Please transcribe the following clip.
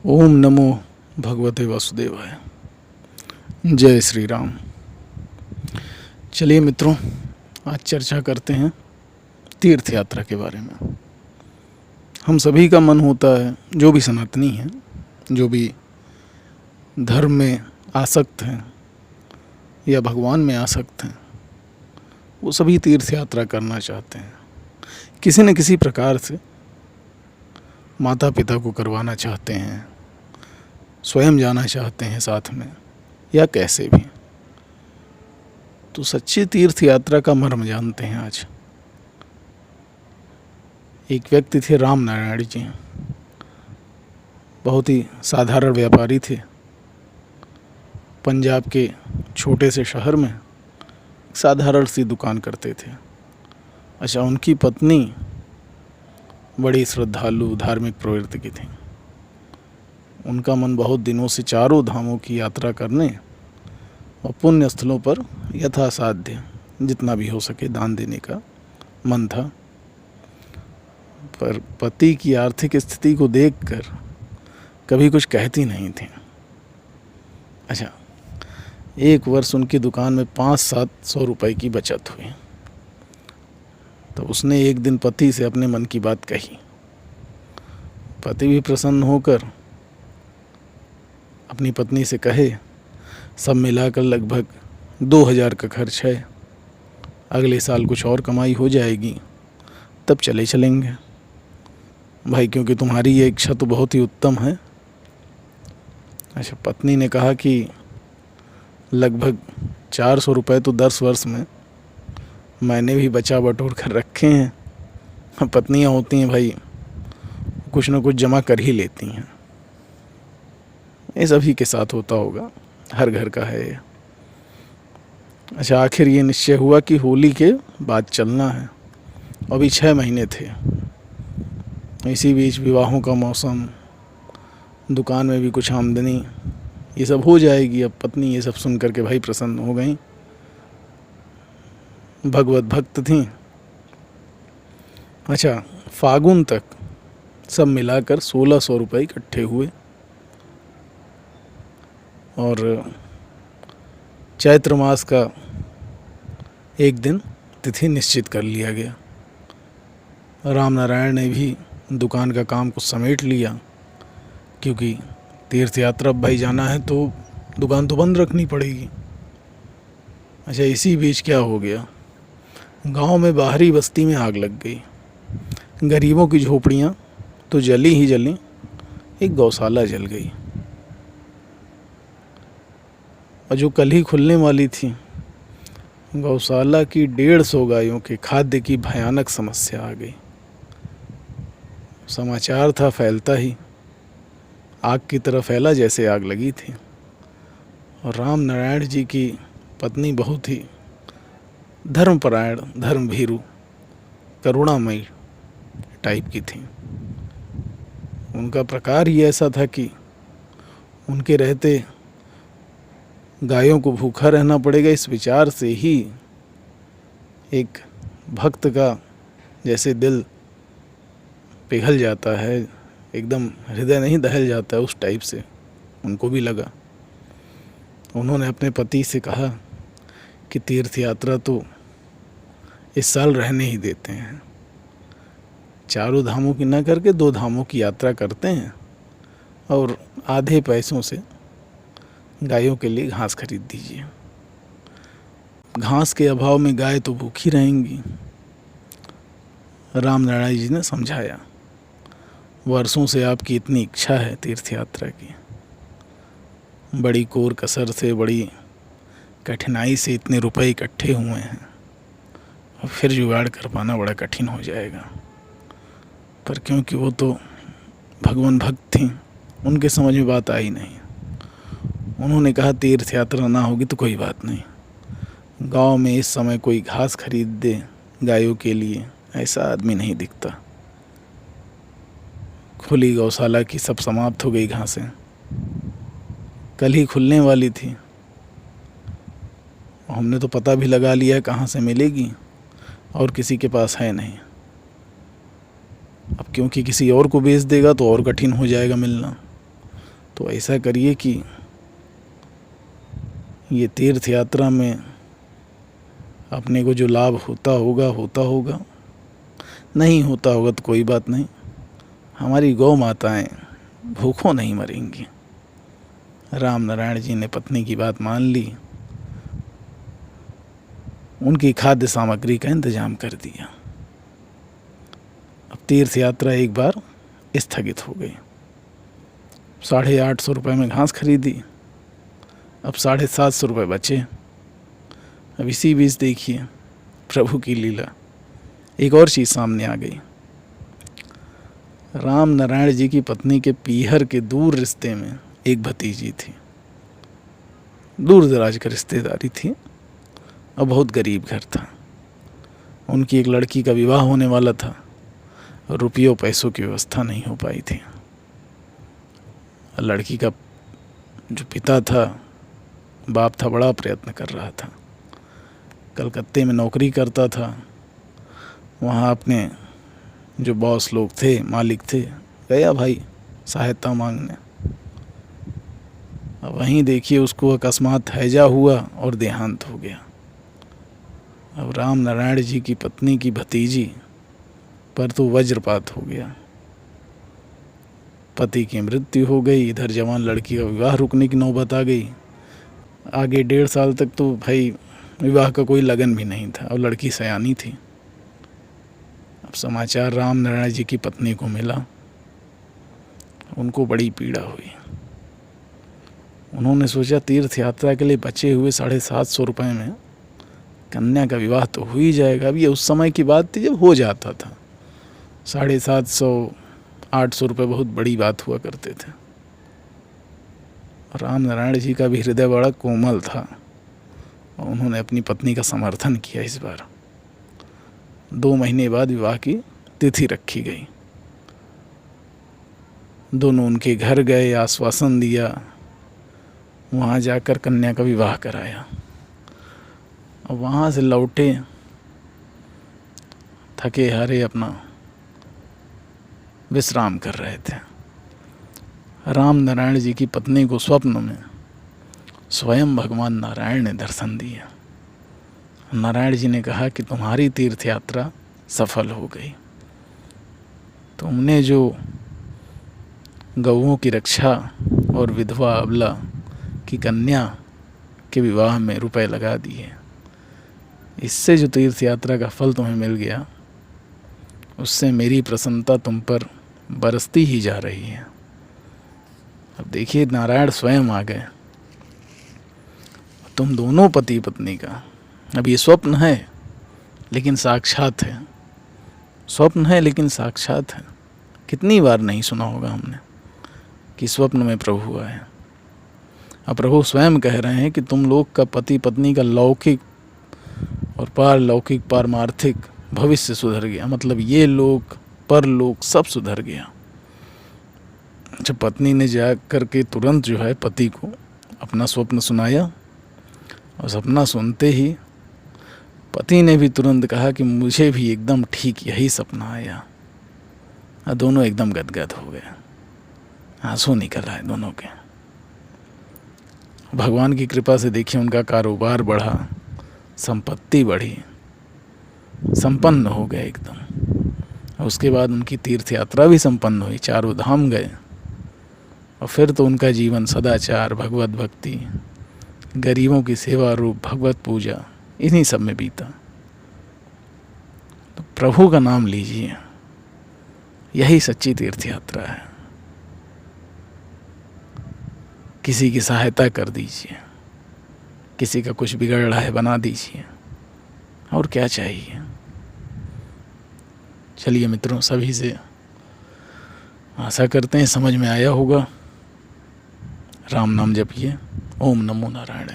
ओम नमो भगवते वासुदेवाय। जय श्री राम। चलिए मित्रों, आज चर्चा करते हैं तीर्थ यात्रा के बारे में। हम सभी का मन होता है, जो भी सनातनी हैं, जो भी धर्म में आसक्त हैं या भगवान में आसक्त हैं, वो सभी तीर्थ यात्रा करना चाहते हैं। किसी न किसी प्रकार से माता पिता को करवाना चाहते हैं, स्वयं जाना चाहते हैं साथ में, या कैसे भी। तो सच्ची तीर्थ यात्रा का मर्म जानते हैं आज। एक व्यक्ति थे राम नारायण जी, बहुत ही साधारण व्यापारी थे। पंजाब के छोटे से शहर में साधारण सी दुकान करते थे। अच्छा, उनकी पत्नी बड़ी श्रद्धालु धार्मिक प्रवृत्ति की थी। उनका मन बहुत दिनों से चारों धामों की यात्रा करने और पुण्य स्थलों पर यथासाध्य जितना भी हो सके दान देने का मन था। पर पति की आर्थिक स्थिति को देखकर कभी कुछ कहती नहीं थी। अच्छा, एक वर्ष उनकी दुकान में 500-700 रुपए की बचत हुई। तो उसने एक दिन पति से अपने मन की बात कही। पति भी प्रसन्न होकर अपनी पत्नी से कहे, सब मिलाकर लगभग 2000 का खर्च है, अगले साल कुछ और कमाई हो जाएगी तब चलेंगे भाई, क्योंकि तुम्हारी ये इच्छा तो बहुत ही उत्तम है। अच्छा, पत्नी ने कहा कि लगभग 400 रुपये तो 10 वर्ष में मैंने भी बचा बटोर कर रखे हैं। पत्नियां होती हैं भाई, कुछ न कुछ जमा कर ही लेती हैं। ये सभी के साथ होता होगा, हर घर का है ये। अच्छा, आखिर ये निश्चय हुआ कि होली के बाद चलना है। अभी 6 महीने थे। इसी बीच विवाहों का मौसम, दुकान में भी कुछ आमदनी, ये सब हो जाएगी। अब पत्नी ये सब सुन करके भाई प्रसन्न हो गई। भगवत भक्त थीं। अच्छा, फागुन तक सब मिलाकर 1600 रुपये इकट्ठे हुए और चैत्र मास का एक दिन तिथि निश्चित कर लिया गया। राम नारायण ने भी दुकान का काम कुछ समेट लिया, क्योंकि तीर्थ यात्रा भाई जाना है तो दुकान तो बंद रखनी पड़ेगी। अच्छा, इसी बीच क्या हो गया, गांव में बाहरी बस्ती में आग लग गई। गरीबों की झोपड़ियां तो जली ही जली, एक गौशाला जल गई। और जो कल ही खुलने वाली थी, गौशाला की 150 गायों के खाद्य की भयानक समस्या आ गई। समाचार था फैलता ही, आग की तरह फैला जैसे आग लगी थी। और राम नारायण जी की पत्नी बहुत ही धर्मपरायण, धर्मभीरु, करुणामयी टाइप की थी। उनका प्रकार ही ऐसा था कि उनके रहते गायों को भूखा रहना पड़ेगा, इस विचार से ही एक भक्त का जैसे दिल पिघल जाता है, एकदम हृदय नहीं दहल जाता है, उस टाइप से उनको भी लगा। उन्होंने अपने पति से कहा कि तीर्थ यात्रा तो इस साल रहने ही देते हैं, चारों धामों की ना करके 2 धामों की यात्रा करते हैं और आधे पैसों से गायों के लिए घास खरीद दीजिए। घास के अभाव में गाय तो भूखी रहेंगी। राम नारायण जी ने समझाया, वर्षों से आपकी इतनी इच्छा है तीर्थ यात्रा की, बड़ी कोर कसर से, बड़ी कठिनाई से इतने रुपए इकट्ठे हुए हैं, और फिर जुगाड़ कर पाना बड़ा कठिन हो जाएगा। पर क्योंकि वो तो भगवान भक्त थीं, उनके समझ में बात आई नहीं। उन्होंने कहा, तीर्थ यात्रा ना होगी तो कोई बात नहीं, गांव में इस समय कोई घास खरीद दे गायों के लिए, ऐसा आदमी नहीं दिखता। खुली गौशाला की सब समाप्त हो गई घासें, कल ही खुलने वाली थी। हमने तो पता भी लगा लिया कहाँ से मिलेगी, और किसी के पास है नहीं। अब क्योंकि किसी और को बेच देगा तो और कठिन हो जाएगा मिलना। तो ऐसा करिए कि ये तीर्थ यात्रा में अपने को जो लाभ होता होगा, नहीं होता होगा तो कोई बात नहीं, हमारी गौ माताएं भूखों नहीं मरेंगी। राम नारायण जी ने पत्नी की बात मान ली, उनकी खाद्य सामग्री का इंतजाम कर दिया। अब तीर्थ यात्रा एक बार स्थगित हो गई। 850 रुपये में घास खरीदी, अब 750 रुपये बचे। अब इसी बीच देखिए प्रभु की लीला, एक और चीज़ सामने आ गई। राम नारायण जी की पत्नी के पीहर के दूर रिश्ते में एक भतीजी थी, दूर दराज का रिश्तेदारी थी और बहुत गरीब घर था। उनकी एक लड़की का विवाह होने वाला था और रुपयों पैसों की व्यवस्था नहीं हो पाई थी। लड़की का जो पिता था, बाप था, बड़ा प्रयत्न कर रहा था। कलकत्ते में नौकरी करता था, वहाँ अपने जो बॉस लोग थे, मालिक थे, गया भाई सहायता मांगने। अब वहीं देखिए उसको अकस्मात हैजा हुआ और देहांत हो गया। अब राम नारायण जी की पत्नी की भतीजी पर तो वज्रपात हो गया। पति की मृत्यु हो गई, इधर जवान लड़की का विवाह रुकने की नौबत आ गई। आगे 1.5 साल तक तो भाई विवाह का कोई लगन भी नहीं था और लड़की सयानी थी। अब समाचार राम नारायण जी की पत्नी को मिला, उनको बड़ी पीड़ा हुई। उन्होंने सोचा तीर्थ यात्रा के लिए बचे हुए 750 रुपये में कन्या का विवाह तो हो ही जाएगा। अब ये उस समय की बात थी जब हो जाता था। 750-800 रुपये बहुत बड़ी बात हुआ करते थे। राम नारायण जी का भी हृदय बड़ा कोमल था और उन्होंने अपनी पत्नी का समर्थन किया। इस बार 2 महीने बाद विवाह की तिथि रखी गई। दोनों उनके घर गए, आश्वासन दिया, वहाँ जाकर कन्या का विवाह कराया। और वहाँ से लौटे थके हारे अपना विश्राम कर रहे थे। राम नारायण जी की पत्नी को स्वप्न में स्वयं भगवान नारायण ने दर्शन दिया। नारायण जी ने कहा कि तुम्हारी तीर्थ यात्रा सफल हो गई। तुमने जो गौओं की रक्षा और विधवा अबला की कन्या के विवाह में रुपए लगा दिए, इससे जो तीर्थ यात्रा का फल तुम्हें मिल गया, उससे मेरी प्रसन्नता तुम पर बरसती ही जा रही है। अब देखिए नारायण स्वयं आ गए। तुम दोनों पति पत्नी का, अब ये स्वप्न है लेकिन साक्षात है, स्वप्न है लेकिन साक्षात है। कितनी बार नहीं सुना होगा हमने कि स्वप्न में प्रभु आए। अब प्रभु स्वयं कह रहे हैं कि तुम लोग का पति पत्नी का लौकिक और पारलौकिक पारमार्थिक भविष्य सुधर गया। मतलब ये लोग परलोक सब सुधर गया। जब पत्नी ने जा कर के तुरंत जो है पति को अपना स्वप्न सुनाया और सपना सुनते ही पति ने भी तुरंत कहा कि मुझे भी एकदम ठीक यही सपना आया। और दोनों एकदम गदगद हो गए, आंसू निकल आए दोनों के। भगवान की कृपा से देखिए उनका कारोबार बढ़ा, संपत्ति बढ़ी, संपन्न हो गए एकदम। और उसके बाद उनकी तीर्थ यात्रा भी संपन्न हुई, 4 धाम गए। और फिर तो उनका जीवन सदाचार, भगवत भक्ति, गरीबों की सेवा रूप भगवत पूजा, इन्हीं सब में बीता। तो प्रभु का नाम लीजिए, यही सच्ची तीर्थ यात्रा है। किसी की सहायता कर दीजिए, किसी का कुछ बिगड़ रहा है बना दीजिए, और क्या चाहिए। चलिए मित्रों, सभी से आशा करते हैं समझ में आया होगा। राम नाम जपिए। ओम नमो नारायण।